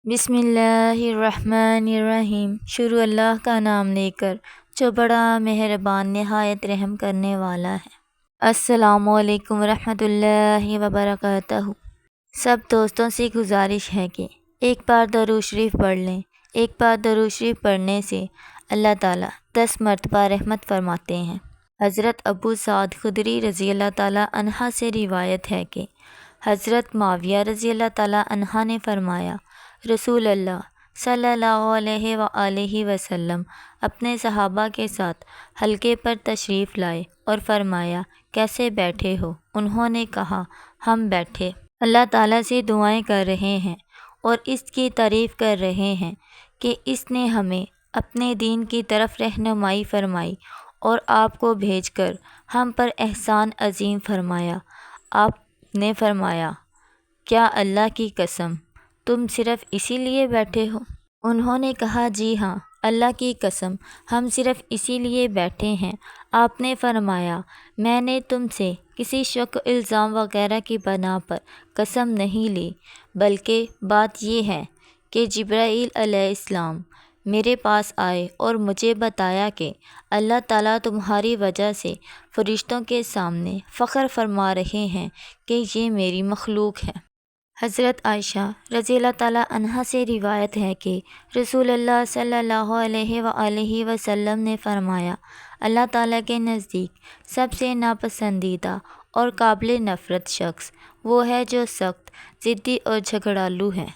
بسم اللہ الرحمن الرحیم۔ شروع اللہ کا نام لے کر جو بڑا مہربان نہایت رحم کرنے والا ہے۔ السلام علیکم ورحمۃ اللہ وبرکاتہ۔ سب دوستوں سے گزارش ہے کہ ایک بار درود شریف پڑھ لیں۔ ایک بار درود شریف پڑھنے سے اللہ تعالیٰ 10 مرتبہ رحمت فرماتے ہیں۔ حضرت ابو سعد خدری رضی اللہ تعالیٰ عنہ سے روایت ہے کہ حضرت معاویہ رضی اللہ تعالیٰ عنہ نے فرمایا، رسول اللہ صلی اللہ علیہ وآلہ وسلم اپنے صحابہ کے ساتھ حلقے پر تشریف لائے اور فرمایا، کیسے بیٹھے ہو؟ انہوں نے کہا، ہم بیٹھے اللہ تعالیٰ سے دعائیں کر رہے ہیں اور اس کی تعریف کر رہے ہیں کہ اس نے ہمیں اپنے دین کی طرف رہنمائی فرمائی اور آپ کو بھیج کر ہم پر احسان عظیم فرمایا۔ آپ نے فرمایا، کیا اللہ کی قسم تم صرف اسی لیے بیٹھے ہو؟ انہوں نے کہا، جی ہاں، اللہ کی قسم ہم صرف اسی لیے بیٹھے ہیں۔ آپ نے فرمایا، میں نے تم سے کسی شک الزام وغیرہ کی بنا پر قسم نہیں لی، بلکہ بات یہ ہے کہ جبرائیل علیہ السلام میرے پاس آئے اور مجھے بتایا کہ اللہ تعالیٰ تمہاری وجہ سے فرشتوں کے سامنے فخر فرما رہے ہیں کہ یہ میری مخلوق ہے۔ حضرت عائشہ رضی اللہ تعالیٰ عنہا سے روایت ہے کہ رسول اللہ صلی اللہ علیہ وآلہ وسلم نے فرمایا، اللہ تعالیٰ کے نزدیک سب سے ناپسندیدہ اور قابل نفرت شخص وہ ہے جو سخت ضدی اور جھگڑالو ہے۔